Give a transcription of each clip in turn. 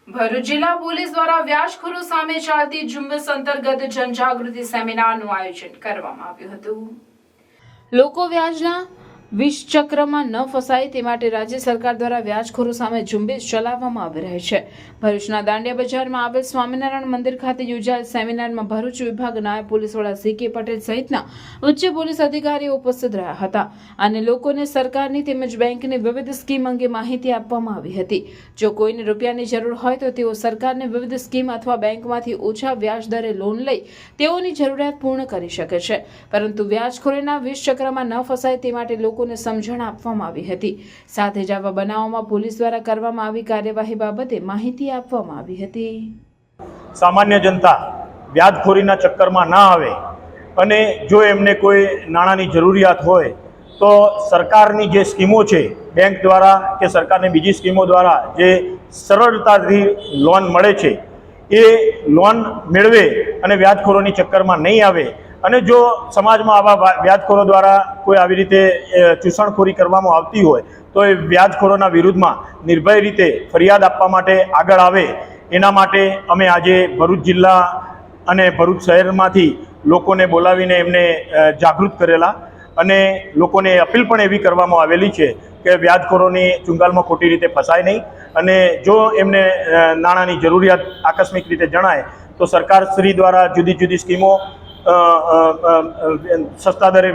ભરૂચ જિલ્લા પોલીસ દ્વારા વ્યાજખોરો સામે ચાલતી ઝુંબેશ અંતર્ગત જનજાગૃતિ સેમિનારનું આયોજન કરવામાં આવ્યું હતું. લોકો વ્યાજના વિષચક્રમાં ન ફસાય તે માટે રાજ્ય સરકાર દ્વારા વ્યાજખોરો સામે ઝુંબેશ ચલાવવામાં આવી રહી છે. ભરૂચના દાંડિયા બજારમાં આવેલ સ્વામિનારાયણ મંદિર ખાતે યોજાયેલ સેમિનારમાં ભરૂચ વિભાગ નાયબ પોલીસ વડા સી.કે. પટેલ સહિતના ઉચ્ચ પોલીસ અધિકારીઓ ઉપસ્થિત રહ્યા હતા અને લોકોને સરકારની તેમજ બેંકની વિવિધ સ્કીમ અંગે માહિતી આપવામાં આવી હતી. જો કોઈને રૂપિયાની જરૂર હોય તો તેઓ સરકારની વિવિધ સ્કીમ અથવા બેંકમાંથી ઓછા વ્યાજ દરે લોન લઈ તેઓની જરૂરિયાત પૂર્ણ કરી શકે છે, પરંતુ વ્યાજખોરીના વિષચક્રમાં ન ફસાય તે માટે લોકોને સમજણ આપવામાં આવી હતી. સાથે જ આવા બનાવોમાં પોલીસ દ્વારા કરવામાં આવી કાર્યવાહી બાબતે માહિતી આપવામાં આવી હતી. સામાન્ય જનતા વ્યાજખોરીના ચક્કરમાં ના આવે અને જો એમને કોઈ નાણાંની જરૂરિયાત હોય તો સરકારની જે સ્કીમો છે, બેંક દ્વારા કે સરકારની બીજી સ્કીમો દ્વારા જે સરળતાથી લોન મળે છે એ લોન મેળવે અને વ્યાજખોરોની ચક્કરમાં નહીં આવે. અને જો સમાજમાં આવા વ્યાજખોરો દ્વારા કોઈ આવી રીતે ચૂસણખોરી કરવામાં આવતી હોય તો એ વ્યાજખોરોના વિરુદ્ધમાં નિર્ભય રીતે ફરિયાદ આપવા માટે આગળ આવે. એના માટે અમે આજે ભરૂચ જિલ્લા અને ભરૂચ શહેરમાંથી લોકોને બોલાવીને એમને જાગૃત કરેલા અને લોકોને અપીલ પણ એવી કરવામાં આવેલી છે કે વ્યાજખોરોની ચુંગાલમાં ખોટી રીતે ફસાય નહીં અને જો એમને નાણાંની જરૂરિયાત આકસ્મિક રીતે જણાય તો સરકારશ્રી દ્વારા જુદી જુદી સ્કીમો સસ્તા દરે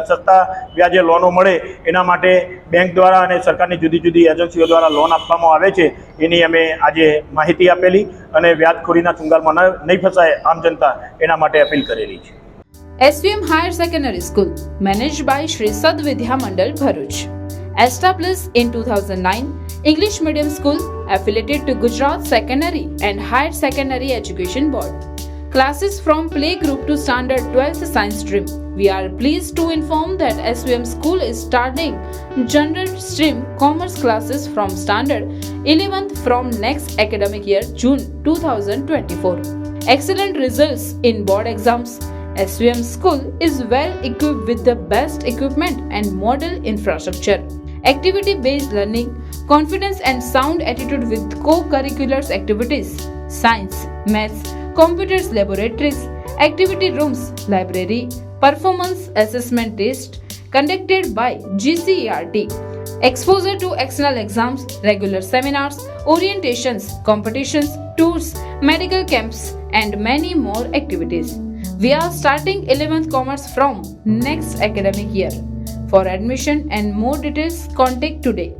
સસ્તા વ્યાજે લોનો મળે એના માટે બેંક દ્વારા અને સરકારની જુદી જુદી એજન્સીઓ દ્વારા લોન આપવામાં આવે છે. એની અમે આજે માહિતી આપેલી અને વ્યાજખોરીના ચુંગાલમાં નહીં ફસાય આમ જનતા એના માટે અપીલ કરેલી છે. SVM Higher Secondary School, managed by Shri Sad Vidya Mandal, Bharuch. Established in 2009, English medium school affiliated to Gujarat Secondary and Higher Secondary Education Board. Classes from playgroup to standard 12th science stream. We are pleased to inform that SVM school is starting general stream commerce classes from standard 11th from next academic year, June 2024. Excellent results in board exams. SVM school is well equipped with the best equipment and modern infrastructure. Activity-based learning, confidence and sound attitude with co-curricular activities, science, maths, computers laboratories, activity rooms, library, performance assessment test conducted by GCERT, exposure to external exams, regular seminars, orientations, competitions, tours, medical camps and many more activities. We are starting 11th Commerce from next academic year. For admission and more details, contact today.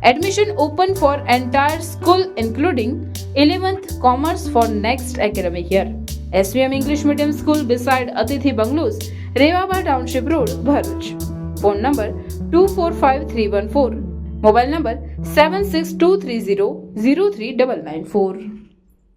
Admission open for entire school including 11th Commerce for next academic year. SVM English Medium School beside Atithi Bungalows, Rewaba Township Road, Bharuch. Phone number 245314. Mobile number 76230 03994.